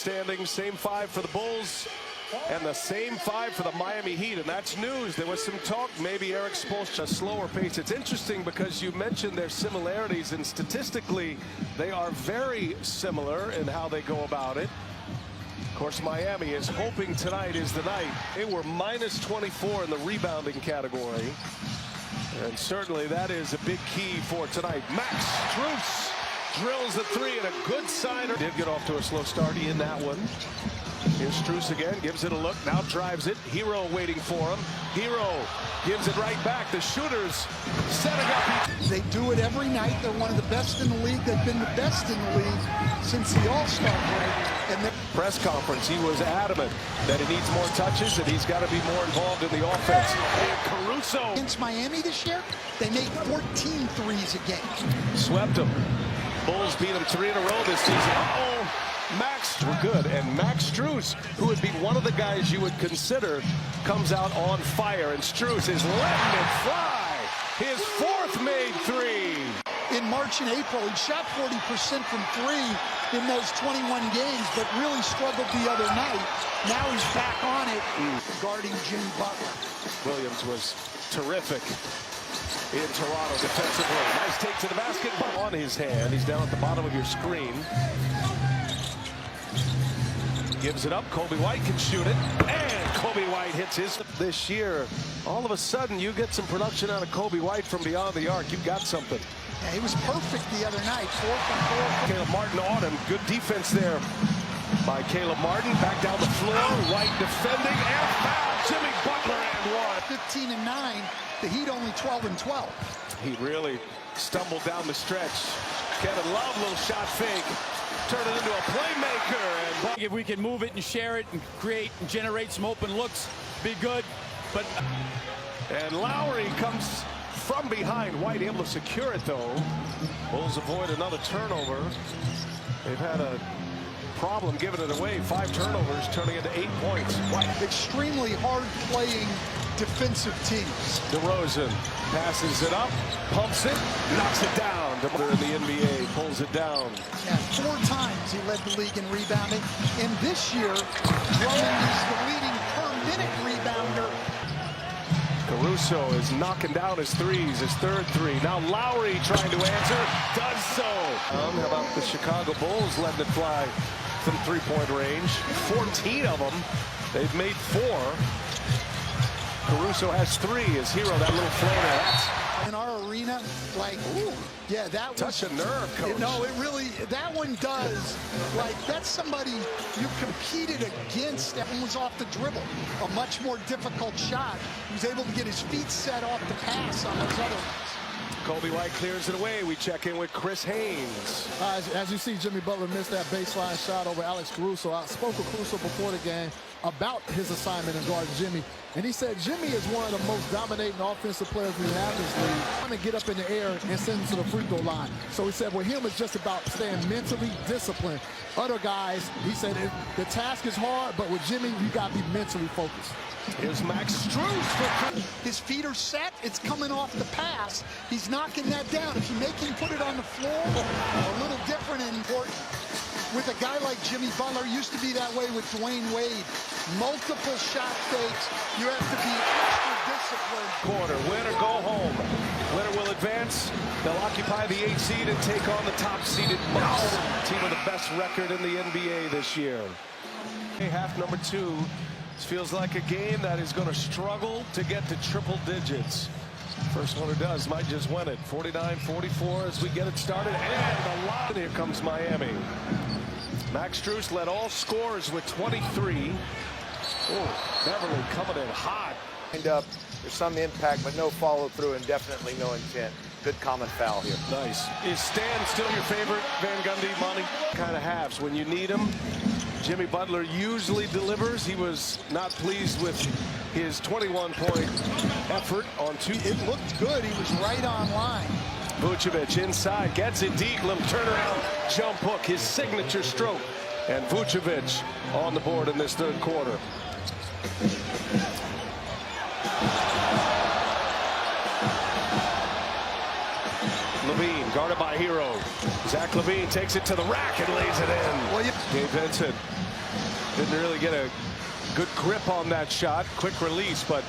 standings. Same 5 for the Bulls and the same 5 for the Miami Heat. And that's news. There was some talk maybe Erik Spoelstra a slower pace. It's interesting because you mentioned their similarities, and statistically they are very similar in how they go about it. Of course, Miami is hoping tonight is the night. They were minus 24 in the rebounding category. And certainly that is a big key for tonight. Max Strus drills the 3 and a good sign. Did get off to a slow start in that one. Here's Strus again, gives it a look, now drives it. Hero waiting for him. Hero gives it right back. The shooters setting up. They do it every night. They're one of the best in the league. They've been the best in the league since the All-Star break. And press conference, he was adamant that he needs more touches and he's got to be more involved in the offense. And Caruso. Against Miami this year, they made 14 threes a game. Swept them. Bulls beat them 3 in a row this season. Max were good, and Max Strus, who would be one of the guys you would consider, comes out on fire, and Strus is letting it fly. His 4th made 3. In March and April, he shot 40% from 3 in those 21 games, but really struggled the other night. Now he's back on it, guarding Jimmy Butler. Williams was terrific in Toronto defensively. Nice take to the basket, but on his hand. He's down at the bottom of your screen. Gives it up. Coby White can shoot it. And Coby White hits his. This year, all of a sudden, you get some production out of Coby White from beyond the arc. You've got something. Yeah, he was perfect the other night. 4 from 4. Caleb Martin on him. Good defense there by Caleb Martin. Back down the floor. White defending. And foul. Jimmy Butler and 1. 15 and 9. The Heat only 12 and 12. He really stumbled down the stretch. Kevin Love, little shot fake. Turn it into a playmaker. And if we can move it and share it and create and generate some open looks, be good. But and Lowry comes from behind. White able to secure it though. Bulls avoid another turnover. They've had a problem giving it away. 5 turnovers turning into 8 points. White. Extremely hard playing defensive teams. DeRozan passes it up, pumps it, knocks it down. In the NBA pulls it down. Yeah, 4 times he led the league in rebounding. And this year, Drummond is the leading per-minute rebounder. Caruso is knocking down his threes, his 3rd 3. Now Lowry trying to answer, does so. How about the Chicago Bulls letting it fly from 3-point range? 14 of them. They've made 4. Caruso has 3. His Hero, that little floater. That's in our arena, like, ooh, yeah, that was touch a nerve, coach. No, it really, that one does. Like, that's somebody you competed against that was off the dribble. A much more difficult shot. He was able to get his feet set off the pass on those other ones. Coby White clears it away. We check in with Chris Haynes. As you see, Jimmy Butler missed that baseline shot over Alex Caruso. I spoke with Caruso before the game about his assignment in guarding Jimmy, and he said Jimmy is one of the most dominating offensive players we have in this league. Trying to get up in the air and send him to the free throw line. So he said, well, him is just about staying mentally disciplined. Other guys, he said, the task is hard, but with Jimmy, you got to be mentally focused. Here's Max Strus. His feet are set. It's coming off the pass. He's knocking that down. If you make him put it on the floor, a little different and important. With a guy like Jimmy Butler, used to be that way with Dwayne Wade. Multiple shot fakes. You have to be extra disciplined. Quarter, win or go home. Winner will advance. They'll occupy the 8th seed and take on the top-seeded Bucks. Team with the best record in the NBA this year. Half number 2. This feels like a game that is going to struggle to get to triple digits. First one who does might just win it. 49-44 as we get it started. And a lot. Here comes Miami. Max Strus led all scorers with 23. Oh, Beverly coming in hot. Up, there's some impact, but no follow through and definitely no intent. Good common foul here. Nice. Is Stan still your favorite, Van Gundy, Monty? Kind of halves when you need him. Jimmy Butler usually delivers. He was not pleased with his 21-point effort on 2. It looked good. He was right on line. Vucevic inside, gets it deep, little turnaround, jump hook, his signature stroke. And Vucevic on the board in this 3rd quarter. LaVine guarded by Hero. Zach LaVine takes it to the rack and lays it in. Gabe Vincent Didn't really get a good grip on that shot. Quick release, but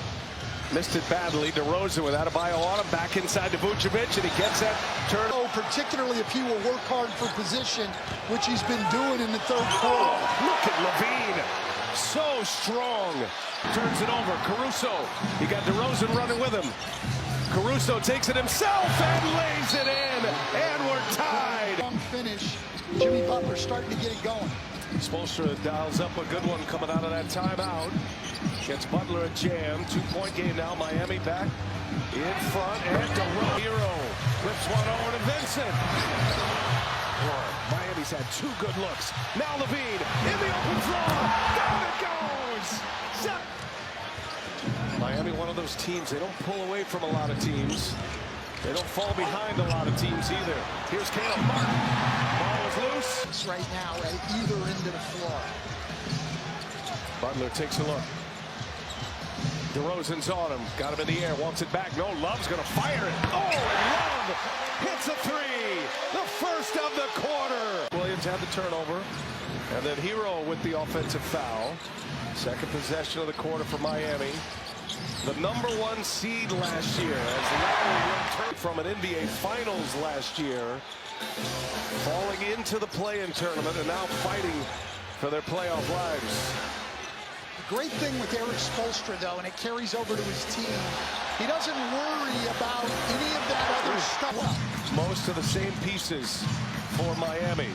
missed it badly. DeRozan with Adebayo on him. Back inside to Vucevic, and he gets that turn. Oh, particularly if he will work hard for position, which he's been doing in the third quarter. Look at Levine. So strong. Turns it over. Caruso. He got DeRozan running with him. Caruso takes it himself and lays it in. And we're tied. Long finish. Jimmy Butler starting to get it going. Spoelstra dials up a good one coming out of that timeout. Gets Butler a jam. 2-point game now. Miami back in front. And DeRozan. Hero flips one over to Vincent. Miami's had 2 good looks. Now Levine in the open floor. Down it goes. Miami, one of those teams, they don't pull away from a lot of teams. They don't fall behind a lot of teams either. Here's Caleb Martin. Ball is loose. Right now at either end of the floor. Butler takes a look. DeRozan's on him. Got him in the air. Wants it back. No, Love's going to fire it. Oh, and Love hits a 3. The first of the quarter. Williams had the turnover. And then Hero with the offensive foul. Second possession of the quarter for Miami. The #1 seed last year as Lowry returned from an NBA Finals last year. Falling into the play-in tournament and now fighting for their playoff lives. The great thing with Erik Spoelstra, though, and it carries over to his team, he doesn't worry about any of that other stuff. Most of the same pieces for Miami.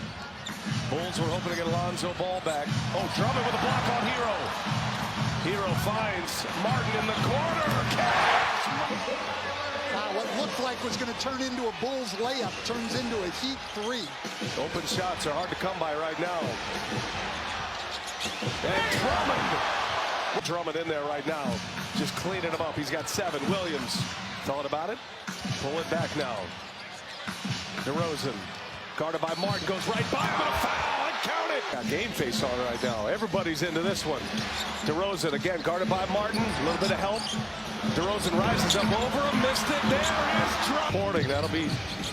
Bulls were hoping to get Alonzo Ball back. Oh, Drummond with a block on Hero. Hero finds Martin in the corner. What looked like was going to turn into a Bulls layup turns into a Heat 3. Open shots are hard to come by right now. And Drummond in there right now. Just cleaning him up. He's got 7. Williams thought about it. Pull it back now. DeRozan. Guarded by Martin. Goes right by him. And a foul. And count it. Got game face on right now. Everybody's into this one. DeRozan again guarded by Martin. A little bit of help. DeRozan rises up over him. Missed it. There is Drummond. That'll be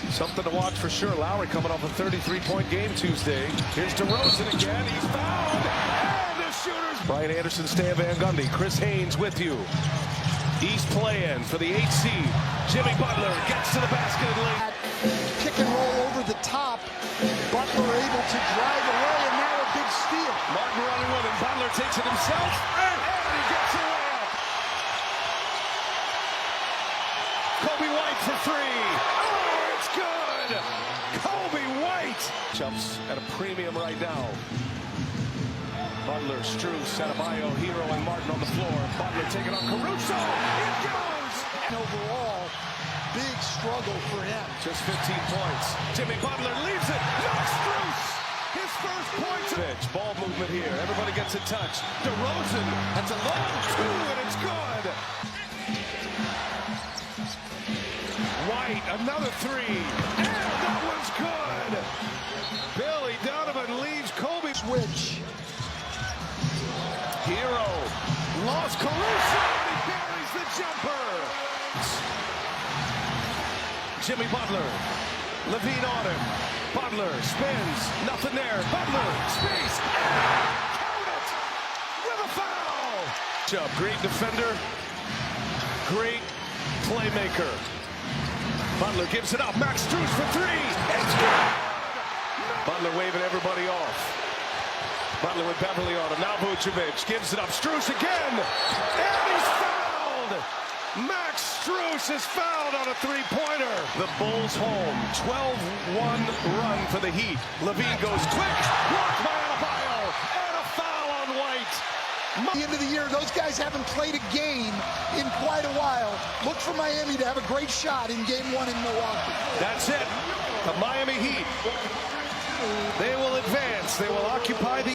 something to watch for sure. Lowry coming off a 33-point game Tuesday. Here's DeRozan again. He's fouled. And the shooters. Brian Anderson, Stan Van Gundy. Chris Haynes with you. East play-in for the 8th seed. Jimmy Butler gets to the basket and lays. Pick and roll over the top. Butler able to drive away, and now a big steal. Martin running with him. Butler takes it himself, and he gets a layup. Kobe White for 3. Oh, it's good. Kobe White. Jumps at a premium right now. Butler, Strus, Adebayo, Hero, and Martin on the floor. Butler taking on Caruso. It goes. And overall, big struggle for him. Just 15 points. Jimmy Butler leaves it. No, Strus. His first point. Pitch. Ball movement here. Everybody gets a touch. DeRozan. That's a long 2, and it's good. White, another 3. And that one's good. Billy Donovan leaves Kobe. Switch. Hero lost Caruso, and he buries the jumper. Jimmy Butler, Levine on him. Butler spins, nothing there. Butler, space, count it with a foul. Great defender, great playmaker. Butler gives it up. Max Strus for 3. It's good. Butler waving everybody off. Butler with Beverly on him. Now Vucevic gives it up. Strus again. And he's fouled. Max Strus is fouled on a 3-pointer. The Bulls home. 12-1 run for the Heat. Levine goes quick. Blocked by Adebayo. And a foul on White. At the end of the year, those guys haven't played a game in quite a while. Look for Miami to have a great shot in Game 1 in Milwaukee. That's it. The Miami Heat. They will advance. They will occupy the